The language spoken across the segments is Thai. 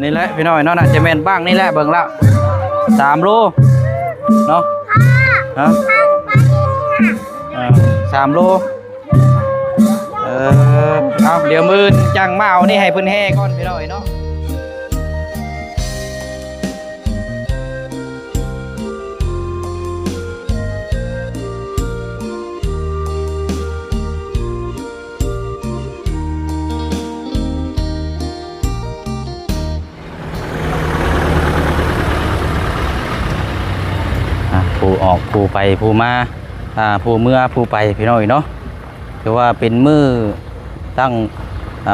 นี่แหละพี่น้อยเนาะน่ะจะแม่นบ้างนี่แหละเบิ่งแล้ว3 โลเนาะฮะ3 โลเอาเดี๋ยวมือจังมาเอานี่ให้เพิ่นแห่ก่อนพี่น้อยเนาะผู้ออกผู้ไปผู้มาผู้เมื่อผู้ไปพี่น้อยเนาะถือว่าเป็นมือตั้ง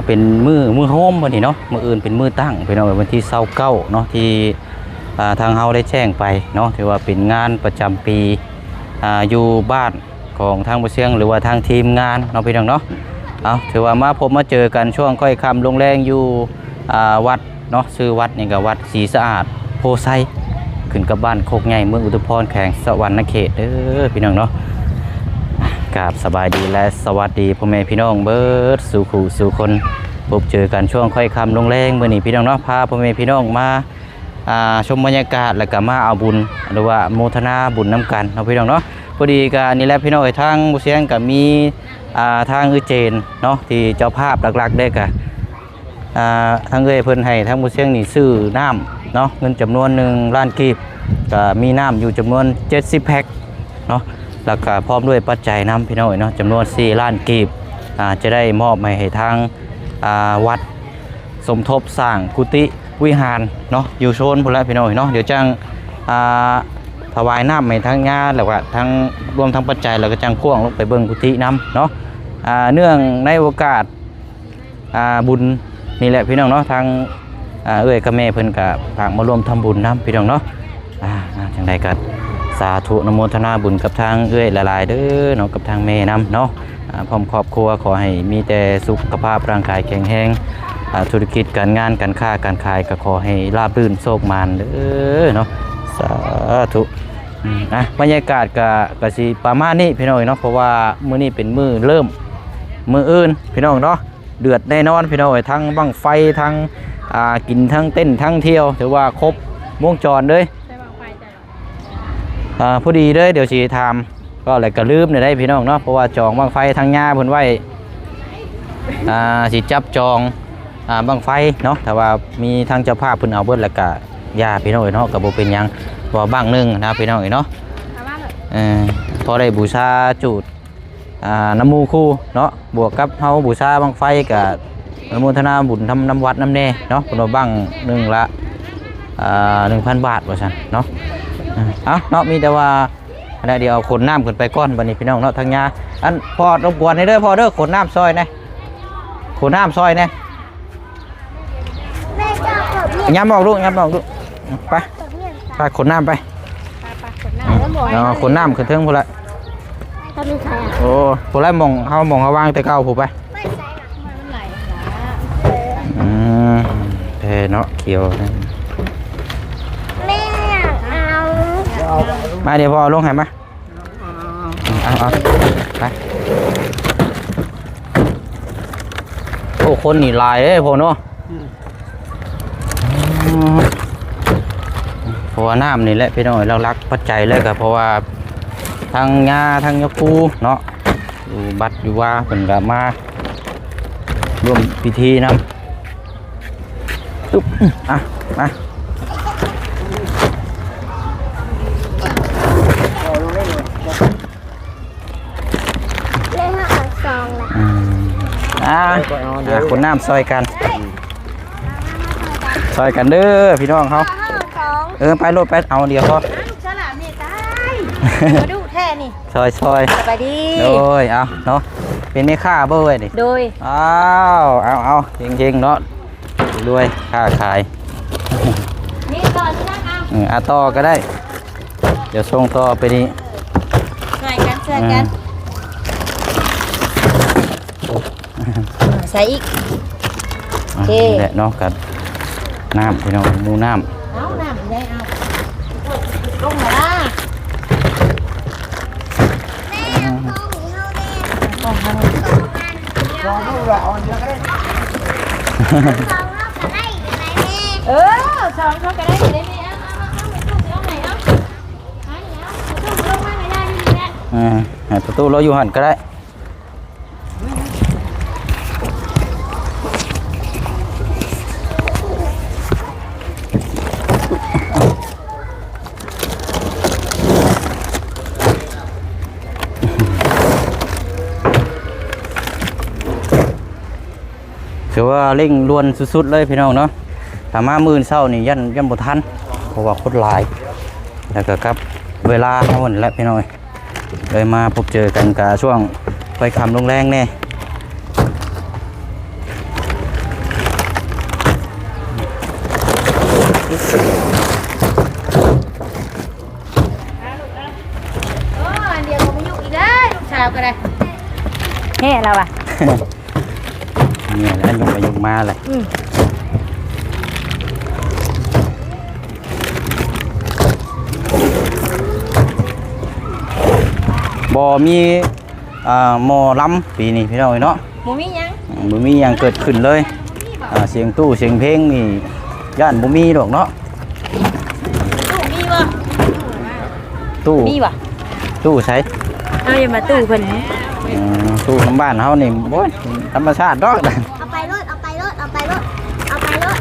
เป็นมือโฮมวันนี้เนาะมืออื่นเป็นมือตั้งพี่น้อยวันที่29เนาะที่ทางเฮาได้แจ้งไปเนาะถือว่าเป็นงานประจำปีอยู่บ้านของทางบ่เชียงหรือว่าทางทีมงานเนาะพี่น้องเนาะเอาถือว่ามาพบมาเจอกันช่วงค่อยค่ำลงแรงอยู่วัดเนาะชื่อวัดนี่ก็วัดศรีสะอาดโพไซขึ้นกับบ้านโคกใหญ่เมืองอุทุมพรแขวงสะหวรรณเขตเด้อพี่น้องเนาะกราบสบายดีและสวัสดีพ่อแม่พี่น้องเบิดสู่ขู่สู่คนพบเจอกันช่วงค่อยค่ำลงแรงมื้อนี้พี่น้องเนาะพาพ่อแม่พี่น้องมาชมบรรยากาศแล้วก็มาเอาบุญหรือว่าโมทนาบุญน้ำกันเนาะพี่น้องเนาะพอดีกันนี่แหละพี่น้องทางบุเชียงก็มีทางเจนเนาะที่เจ้าภาพหลักๆได้กับทางเพิ่นให้ทางบุเชียงนี่ซื้อน้ำเนาะเงินจำนวน1 ล้านกีบก็มีน้ำอยู่จำนวน70 แพ็คเนาะแล้วก็พร้อมด้วยปัจจัยน้ำพี่น้องเนาะจำนวน4 ล้านกีบจะได้มอบให้ทางวัดสมทบสร้างกุฏิวิหารเนาะอยู่โซนพุ่นละพี่น้องเนาะเดี๋ยวจังถวายน้ำให้ทางงานแล้วก็ทั้งรวมทั้งปัจจัยแล้วก็จังพ่วงลงไปเบิ่งกุฏิน้ำเนาะเนื่องในโอกาสบุญนี่แหละพี่น้องเนาะทางกับแม่เพิ่นกับฝากมาร่วมทำบุญน้ำพี่น้องเนาะจังใดก็สาธุนโมทนาบุญกับทางหลายๆเด้อเนาะกับทางแม่น้ำเนาะพร้อมครอบครัวขอให้มีแต่สุขภาพร่างกายแข็งแรงธุรกิจการงานการค้าการขายก็ขอให้ราบรื่นโชคมานเด้อเนาะสาธุบรรยากาศก็สิประมาณนี้พี่น้องเนาะเพราะว่ามื้อนี้เป็นมื้อเริ่มมื้ออื่นพี่น้องเนาะเดือดแน่นอนพี่น้องทั้งบั้งไฟทั้งกินทั้งเต้นทั้งเที่ยวถือว่าครบวงจรเลยพอดีเลยเดี๋ยวสิทำก็อะไรก็ลืมได้พี่น้องเนาะเพราะว่าจองบั้งไฟทางหญ้าเพิ่นไว้สิจับจองบั้งไฟเนาะแต่ว่ามีทางเจ้าภาพเพิ่นเอาเบิดแล้วก็ยาพี่น้องเนาะก็บ่เป็นหยังว่าบ้างนึงนะพี่น้องเนาะพอได้บูชาจุดน้ำมูคู่เนาะบวกกับเฮาบูชาบั้งไฟกับอนุโมทนาบุญทำน้ำวัดน้ำแน่เนาะคนละบ้าง1 ละ 1,000 บาทว่าซั่นเนาะเอาเนาะมีแต่ว่าเดี๋ยวเอาขนน้ำขึ้นไปก้อนบัดนี้พี่น้องเนาะทางยาอันพอรบกวนให้เด้อพอเด้อขนน้ำซอยนะขนน้ำซอยนะย้ำบอกลูกย้ำบอกลูกไปขนน้ำไปขนน้ำขึ้นเทิงพูดละโอ้พูดละมองเขาวางแต่เก่าผูกไปเนาะเขียวไม่อยากเอามาเดี๋ยวพอลงให้มาเอาไปโอ้คนนี่ลายเลยพอเนาะเพราะว่าน้ำนี่แหละพี่น้อยเรารักปัจจัยเลยก็เพราะว่าทางงาทางยกูเนาะอยู่บัดอยู่ว่าเป็นกับมาร่วมพิธีนำตุ๊บมาคนน้ำซอยกันเด้อพี่น้องเขาไปรถไปเอาเดี๋ยวพอฉลามนี่ตายมาดูแท่นี่ซอยไปดีโดยเอาเนาะเป็นไม่ค่าเบ้ยดิโดยเอาจริงๆเนาะด้วยค่าขายนี่ต่อที่นั่งเอาต่อก็ได้เดี๋ยวส่งต่อไปนี่ใส่กันใส่อีกโอเคแหละเนาะกับน้ำพี่น้องมูน้ำเอาน้ำได้เอาลงมาละแม่ต้องทำลองดูละอ่อนเยอะก็ได้ สองเขาก็ได้ได้ไหมเอาไหนเอาลงมาไหนได้ดีแหละ ให้ประตูเราอยู่หันก็ได้ถือว่าเร่งรวนสุดๆเลยพี่น้องเนาะถ้ามามื้อเช้านี่ยันบ่ทันเพราะว่าคนหลายแล้วก็ครับเวลาเท่านั้นแหละพี่น้องเลยมาพบเจอกันกะช่วงไปค่ำลงแรงแน่เดี๋ยวผมไปยุ่งอีกได้ลูกสาวก็ได้แห่เราอ่ะ เนี่ยแล้วยกไปยกมาเลยบ่มีหมอลำปีนี้พี่น้องเนาะ หมูมียัง บ่มีหยังเกิดขึ้นเลยเสียงตู้เสียงเพลงนี่ย่านบ่มีดอกเนาะ มีบ่ ตู้ มีบ่ ตู้ใช้ เอาอย่ามาตู้เพิ่น ตู้ของบ้านเฮานี่โอ้ยธรรมชาติดอก เอาไปรถเอาไปรถเอาไปรถเอาไปรถ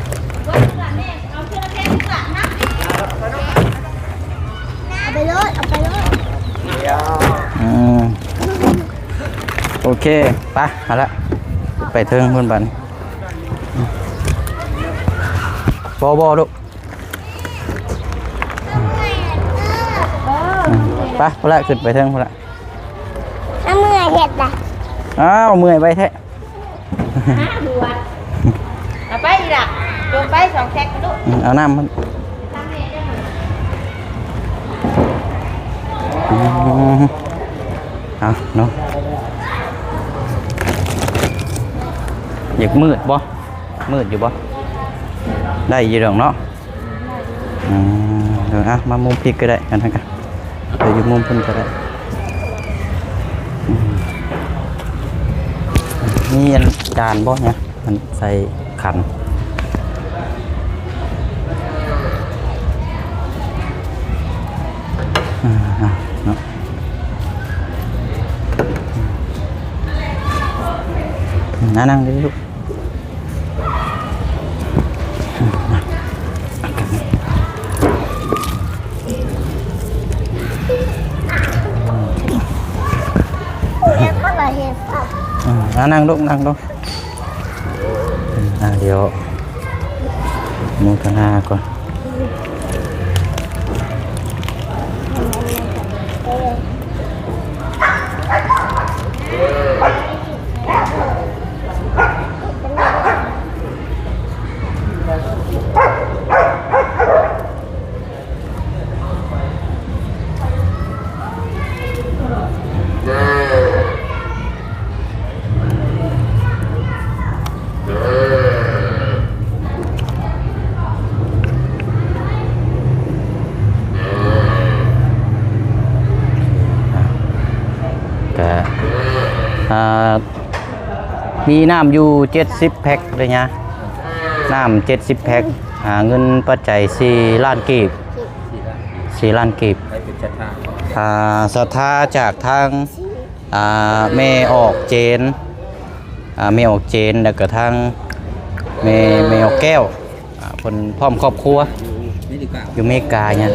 เอาไปรถเอาไปรถ โอเคไปเอาละไปเทิงเพิ่นบัดนี้บ่ลูกไปพุ่นละขึ้นไปเทิงพุ่นละ น้ำมือเห็ดอ่ะ อ้าวเมื่อยไปแท้ เอาไปอีกล่ะโยนไป2แท็กกันลูก เอาน้ำมันเอาเนาะอยากมืดบ่มืดอยู่บ่ได้อยู่ดอกเนาะเดี๋ยวมามุมพริกก็ได้กันทั้งกันเดี๋ยวอยู่มุมเพิ่นก็ได้นี่อันจานบ่เนี่ยมันใส่ขันเนาะนั่งดิลูกเห็ดก็เลยเห็ดอ่ะ นั่งลูกนั่งลูกเดี๋ยวมูทนาก่อนมีน้ำอยู่70แพ็คเลยนะน้ำ70แพ็คเงินปัจจัย4 ล้านกีบ4 ล้านกีบศรัทธาจากทางแม่ออกเจนแม่ออกเจนแล้วก็ทางแม่ออกแก้วคนพร้อมครอบครัวอยู่อเมริกาเนี่ย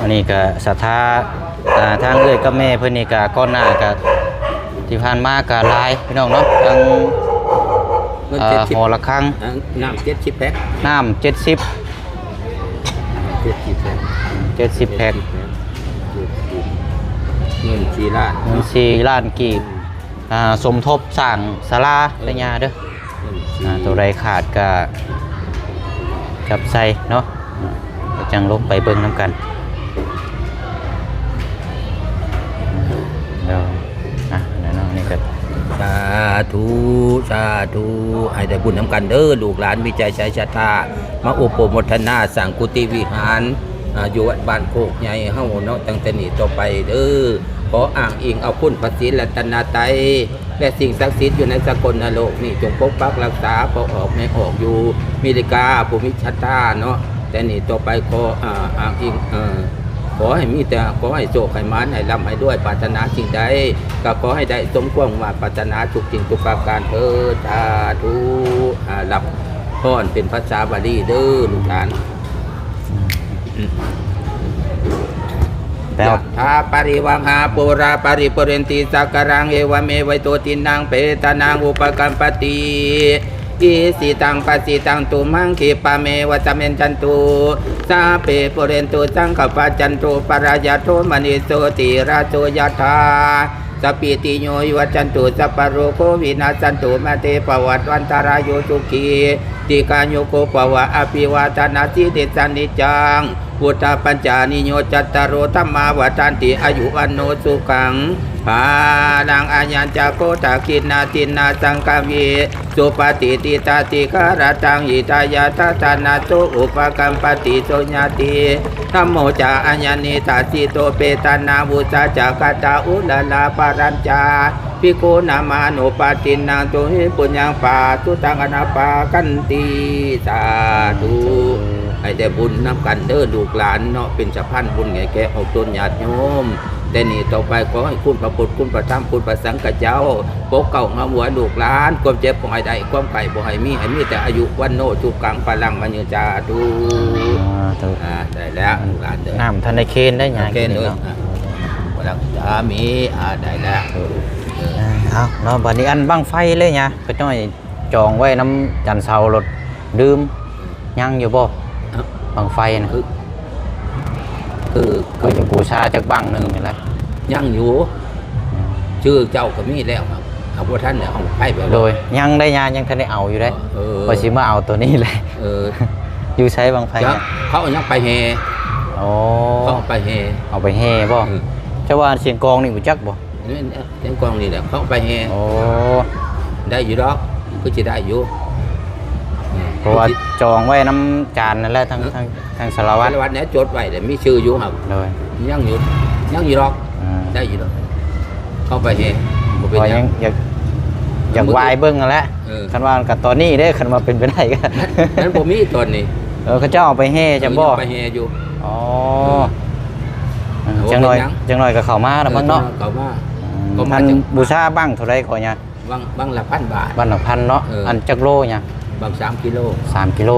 อันนี้ก็ศรัทธาทางเอ้ยกับแม่เพิ่นนี่ก็ก้อนหน้าก็ที่ผ่านมาก็หลายพี่น้องเนาะทางหอละครังน้ำ70แพ็คน้ำ70แพ็คเงิน4 ล้านเงิน4 ล้านกีบสมทบสร้างศาลาระยะเด้อตัวใดขาดก็จับใส่เนาะจังลงไปเบิ่งน้ำกันเดี๋ยวนั่นเนาะนี่ก็ สาธุ สาธุให้ได้บุญนำกันเด้อลูกหลานวิจัยชัยชะตามาอุปโมทนาสังกุฏิวิหารอยู่วัดบ้านโคกใหญ่เฮาเนาะตั้งแต่นี้ต่อไปเด้อขออ้างอิงเอาคุณพระศรีรัตนตรัยและสิ่งศักดิ์สิทธิ์อยู่ในสกลนโลกนี่จงปกปักรักษาพอออกไม่ออกอยู่มิริกาภูมิชะตาเนาะแต่นี่ต่อไปขออ้างอิงขอให้มีแต่ขอให้โชคให้มานให้ร่ำให้ด้วยปรารถนาสิ่งใดก็ขอให้ได้สมความว่าปรารถนาทุกสิ่งทุกประการเถิดสาธุรับพรเป็นภาษาบาลีเด้อลูกหลานแล้ว ทาปริวังหาปุราปริปุเรนติสักการังเอวเมวัยโตตินังเปตานังอุปกัมปติอิสิตังปัสสิตังตุมังคิปะเมวะสะเมนจันตุสาเปปุเรนตุสังขปะจันตุปรายาโทมณิโสติราโสยถาสปิติโยวัจันตุสัพพะโรโควินาสันตุมาเตปวัตวันตารายโยสุขีติกาโยโกปวะอภิวาทนาสิเดสันนิจังพุทธปัญจานิโยจัตตารโรธัมมาวัฏันติอายุวันโนสุขังภาลังอาญัญจะโกตาคินาตินาสังกามีสุปฏิติตาติกรตังหิตายาทัตนาโตอุปกัมปติโสญาติธัมโมจาอัญญนิตาสิโตเปตานาวุสาจากตาอุลลาปารัญจาภิกขุนามานุปตินังตุหิปุญญังปาตุตังอนาปากันติสาธุให้ได้บุญนำกันเด้อลูกหลานเนาะเป็นสะพานบุญไงแก่ออกตนญาติโยมแต่นี่ต่อไปขอให้คุณพระพุทธคุณพระธรรมคุณพระสังฆเจ้าปกเก่ามาหัวลูกหลานความเจ็บบ่ให้ได้ความไข้บ่ให้มีแต่อายุวันโนทุกขังพลังมัญญจาธุได้แล้วลูกหลานเด้อน้ำทันได้เคนได้หยัง เคนเลยพลังสามีได้แล้วเอาเนาะบัดนี้อันบังไฟเลยหยะก็น้อยจองไว้น้ำจันเสารถดื่มยังอยู่บ่บังไฟนะก็จะบูชาจากบังหนึ่งนี่แหละยังอยู่ชื่อเจ้าก็มีแล้วครับเอาพวกท่านเนี่ยเอาให้ไปโดยยังได้ยังทันได้เอาอยู่ได้พอชิมาเอาตัวนี้เลยอยู่ใช้บังไฟเขาเอายังไปเฮเขาเอาไปเฮบ่จะว่าเสียงกองนี่บ่จักบ่เสียงกองนี่แหละเขาไปเฮได้อยู่ดอกก็จะได้อยู่เพราะว่าจองไว้น้ำจานนั่นแหละทางสารวัตรเนี่ยจดไว้แต่มีชื่ออยู่ครับยังอยู่ดอกได้อยู่ดอกเข้าไปเฮพอยังอยากวายเบิ้งกันแล้วคันว่ากับตอนนี้ได้คันมาเป็นไปได้กันนั้นผมมีตอนนี้เขาเจ้าเอาไปเฮจะบ่ไปเฮอยู่จังหน่อยกับเขามาแล้วบ้างเนาะท่านบูชาบ้างเท่าไรก่อนเนี่ยบ้างละ1,000 บาทบ้างละ1,000เนาะอันจักโลเนี่ยบาง3 กิโล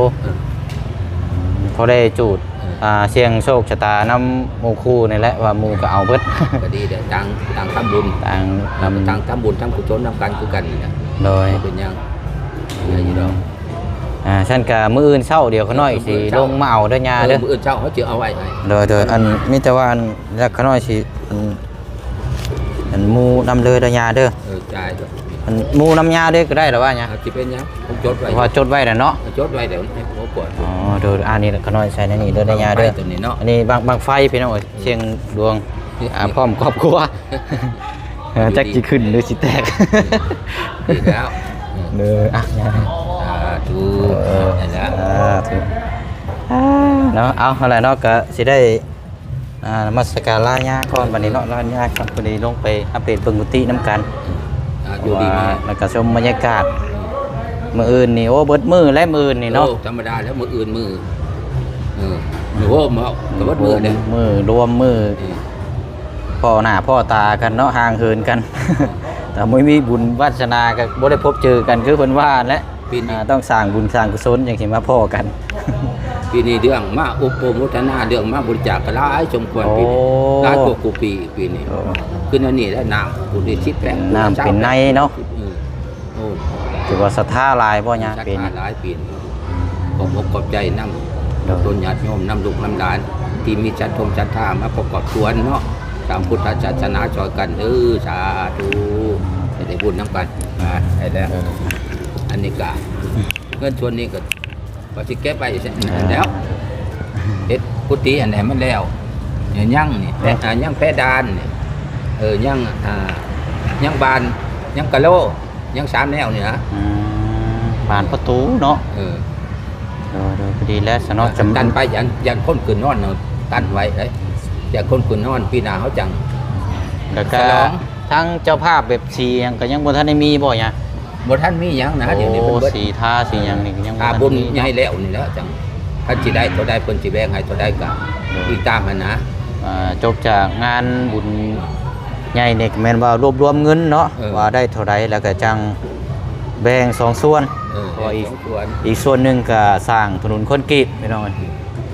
พอได้จูดเสียงโชคชะตาน้ำโมคูนี่แหละว่ามูก็เอาเบิดก็ดีเด้อต่างทำบุญต่างทำบุญทำกุศลนำกันคือกันนี่โดยเป็นยังอะไรอยู่ดอกฉันกับมืออื่นเช้าเดี๋ยวเขาน้อยสิลงมาเอาเด้อยาเด้อมืออื่นเช้าเขาจะเอาไว้โดยอันมิแต่ว่าอันแล้วเขาน้อยสิอันมูนำเลยเด้อยาเด้อใช่มูน้ำยาด้วยก็ได้หรือว่าเนี่ยจะเป็นยังผมจดไว้พอจดไว้แต่เนาะจดไว้เดี๋ยวให้ผมกดดูอันนี้ขน้อยใส่ในนี่ด้วยในยาด้วยอันนี้บางไฟพี่น้องเชียงดวงพร้อมครอบครัวจักจีขึ้นหรือสิแตกดีแล้วถูแล้วเนาะเอาอะไรเนาะก็สิได้มาสการะญาก่อนวันนี้เนาะลาญาครับพอดีลงไปอัปเดตเบิ่งกุฏิน้ำกันอยู่ดีมาแล้วก็ชมบรรยากาศมืออื่นนี่โอ้เบิดมือและมืออื่นนี่เนาะธรรมดาแล้วมืออื่นมือหรือว่าเบิดมือเนี่ยมือรวมมือพ่อหน้าพ่อตากันเนาะห่างเหินกันแต่ไม่มีบุญวาสนาก็บ่ได้พบเจอกันคือเพิ่นว่าและต้องสร้างบุญสร้างกุศลอย่างที่มาพ่อกันปีนี้เรื่องมาอุปโมทนาเรื่องมาบริจาคกระไรสมควรปีนี้หลายกว่าปีนี้คือนั่นนี่แล้วน้ำบุญที่ชิดแปลงน้ำเป็นในเนาะถือว่าศรัทธาหลายบ่เนี่ยเป็นหลายปีขอบใจน้ำต้นญาติโยมน้ำลูกน้ำหลานที่มีจัดท่ามาประกอบชวนเนาะตามพุทธศาสนาจอยกันสาธุได้บุญน้ำกันได้แล้วอันนี้ก็เงินส่วนนี้ก็พอสิแก้ไปแล้วเฮ็ดกุฏิอันไหนมันแล้วเนี่ยยั่งนี่ยั่งแพดานเนี่ยยั่งบานยั่งกะโล ยัง3แนวนี่นะ ผ่านประตูเนาะโดยพอดีแล้วสนอจำ ตันไปยันคนคืนนอนเนาะตันไว้อย่าคนคืนนอนปีหน้าเขาจัง แล้วก็ทั้งเจ้าภาพแบบสียังก็ยังบ่ทันได้มีบ่เนี่ย บ่ท่านมีหยังนะเดี๋ยวนี้ โอ้ เพิ่นเบิด สีทาสีหยังนี่ก็ยัง ถ้า ทัน บุญ มี ใหญ่แล้วนี่แล้วจังถ้าสิได้ตัวได้เพิ่นสิแบ่งให้ตัวได้ก็อีกตามมันนะ จบจากงานบุญใหญ่เนี่ยแม่นว่ารวบรวมเงินเนาะว่าได้เท่าใดแล้วก็จังแบ่ง2ส่วนอีกส่วนหนึงก็สร้างถนนคอนกรีตพี่น้อง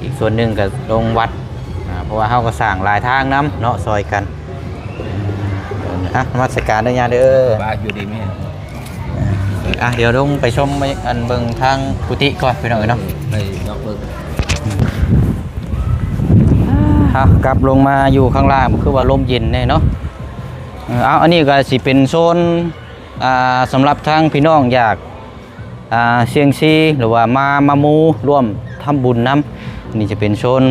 อีกส่วนหนึงก็ลงวัดเพราะว่าเฮาก็สร้างหลายทางนํเนาะซอยกันนมัสการเด้อยาเด้อ ว่าอยู่ดีแม่ เดี๋ยวลงไปชมอันเบิ่งทางกุฏิก่อนพี่น้องเนาะ ไปนอกเบิ่ง กลับลงมาอยู่ข้างล่างคือว่าลมเย็นแน่เนาะอันนี้ก็สิเป็นโซนสำหรับทางพี่น้องอยากเสียงซีหรือว่ามามูร่วมทำบุญน้ำนี่จะเป็นโซน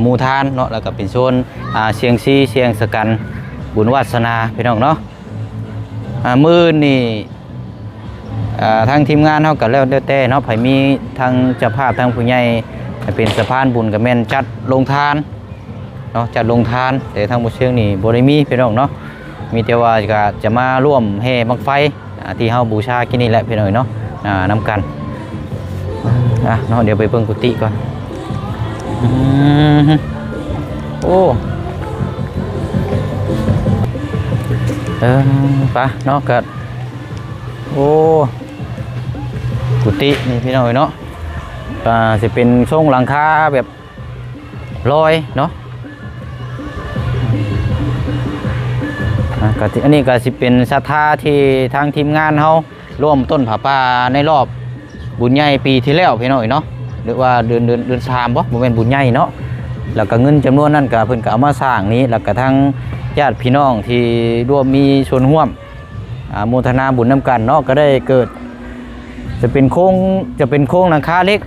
มูทานเนาะแล้วก็เป็นโซนเสียงซีเสียงสกันบุญวาสนาพี่น้องเนาะมื้อนี่ทางทีมงานเฮาก็แล้วแต่เนาะไผมีทางเจ้าภาพทางผู้ใหญ่เป็นสะพานบุญก็แม่นจัดลงทานเนาะจัดลงทานแต่ทางบ่เชิงนี่บ่ได้มีพี่น้องเนาะมีแต่ว่าก็จะมาร่วมแห่บั้งไฟที่เฮาบูชากินนี่แหละพี่น้องเนาะนำกันเนาะเดี๋ยวไปเบิ่งกุฏิก่อนโอ้ไปเนาะก็โอ้กุฏินี่พี่น้องเนาะสิเป็นทรงหลังคาแบบลอยเนาะอันนี้ก็สิเป็นศรัทธาที่ทางทีมงานเฮาร่วมต้นผาป่าในรอบบุญใหญ่ปีที่แล้วพี่น้องเนาะหรือว่าเดือน3บ่แม่นบุญใหญ่เนาะแล้วก็เงินจำนวนนั้นก็เพิ่นก็เอามาสร้างนี้แล้วก็ทางญาติพี่น้องที่ร่วมมีส่วนร่วมโมทนาบุญนำกันเนาะก็ได้เกิดจะเป็นโค้งหลังคาเล็ก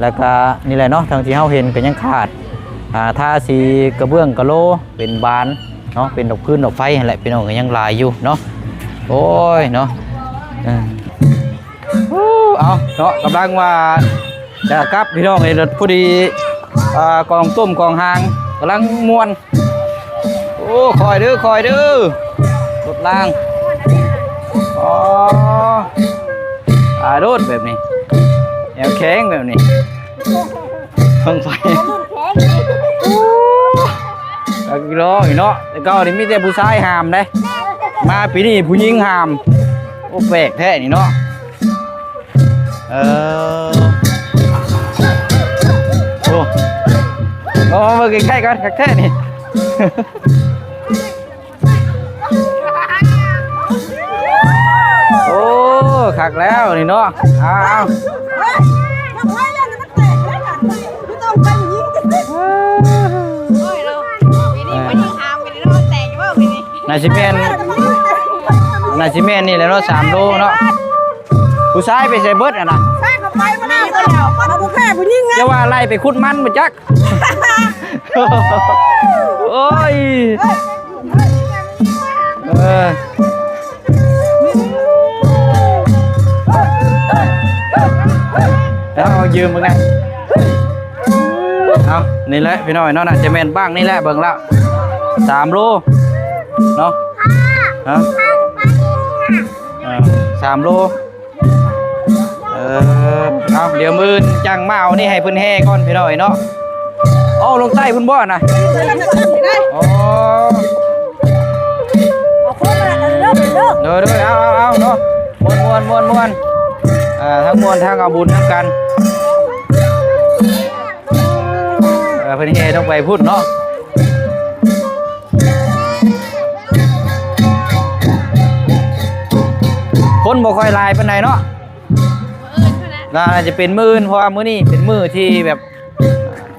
แล้วก็นี่แหละเนาะทางที่เฮาเห็นก็ยังขาดทาสีกระเบื้องกะโลเป็นบานเนาะเป็นดอกพื้นดอกไฟอะไรพี่น้องก็ยังลายอยู่เนาะโอ้ยเนาะเอาเนาะกำลังว่าจะกลับพี่น้องไอ้รถพอดีกองต้มกองหางกำลังม้วนโอ้คอยเด้อรถล่างอ๋อรถแบบนี้แนวแข็งแบบนี้เพิ่งไฟกิโลเนาะแต่ก็นี่มีแต่ผู้ชายหามได้มาปีนี้ผู้หญิงหามโอ้แปลกแท้นี่เนาะโอ้มาใกล้ๆกันแท้นี่โอ้ขักแล้วนี่เนาะเอานาซิเมนนี่แหละเนาะ3 โลเนาะผู้ชายไปใส่เบิดนะใช่เขาไปมาแล้วเอาผู้แพ้ผู้ยิ่งไง จะว่าไล่ไปขุดมันบ่จักโอ้ยแล้วเอายืมมึงไงเอานี่แหละพี่น้อยเนาะน่าจะแม่นบ้างนี่แหละเบิ่งแล้ว3 โลเนาะ3 โลเอาเดี๋ยวมือจังมาเอานี่ให้เพิ่นแห่ก่อนพี่น้อยเนาะเอาลงใต้พุ่นบ่นะอ๋อเด้อเอาเนาะมวนทั้งมวนทั้งเอาบุญทั้งกันเพิ่นแห่ต้องไปพุ่นเนาะคนบ่ค่อยลายปานใดเนาะน่าจะเป็นมื้อเพราะว่ามื้อนี้เป็นมื้อที่แบบ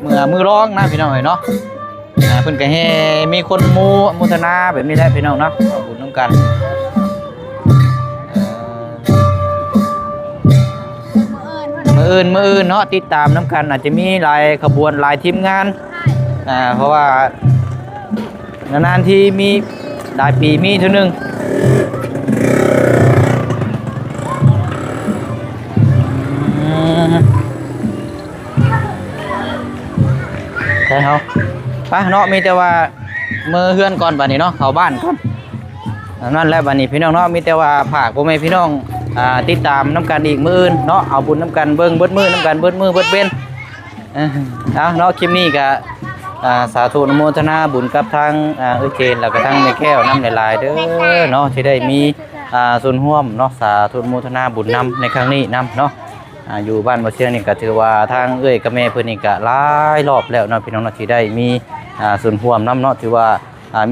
มื้อร้องนะพี่น้องเนาะเพิ่นก็แห่มีคนมุทนาแบบนี้แหละพี่น้องเนาะเอาบุญร่วมกันมื้ออื่นเนาะติดตามน้ำกันอาจจะมีหลายขบวนหลายทีมงานเพราะว่านานๆทีมีหลายปีมีเท่านึง ได้เฮาไปเนาะมีแต่ว่ามือเฮือนก่อนบัดนี้เนาะเข้าบ้านก่อนนั่นแหละบัดนี้พี่น้องเนาะมีแต่ว่าฝากพ่อแม่พี่น้องติดตามน้ำกันอีกมื้ออื่นเนาะเอาบุญน้ำกันเบิ่งเบิดมื้อน้ำกันเบิดมื้อเบิดเว้นเอาเนาะคลิปนี้ก็สาธุอนุโมทนาบุญกับทางเจนแล้วก็ทางแม่แก้วนำหลายๆเด้อเนาะที่ได้มีส่วนร่วมเนาะสาธุอนุโมทนาบุญนำในครั้งนี้นำเนาะอยู่บ้านบ่เชียงนี่ก็ถือว่าทางกับแม่เพิ่นนี่ก็หลายรอบแล้วเนาะพี่น้องเนาะที่ได้มีส่วนร่วมนำเนาะถือว่า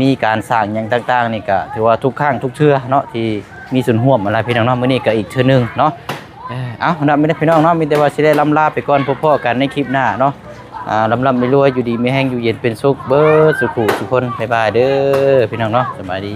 มีการสร้างหยังต่างๆนี่ก็ถือว่าทุกครั้งทุกเทื่อเนาะที่มีส่วนร่วมอะไรพี่น้องเนาะมื้อนี้ก็อีกเทื่อนึงเนาะเอาเนาะไม่ได้พี่น้องเนาะมีแต่ว่าสิได้ล่ำลาไปก่อนพบกันในคลิปหน้าเนาะลำไม่รวยอยู่ดีไม่แห้งอยู่เย็นเป็นสุขเบิดสุขุสุขคนบ๊ายบายเด้อพี่น้องเนาะสบายดี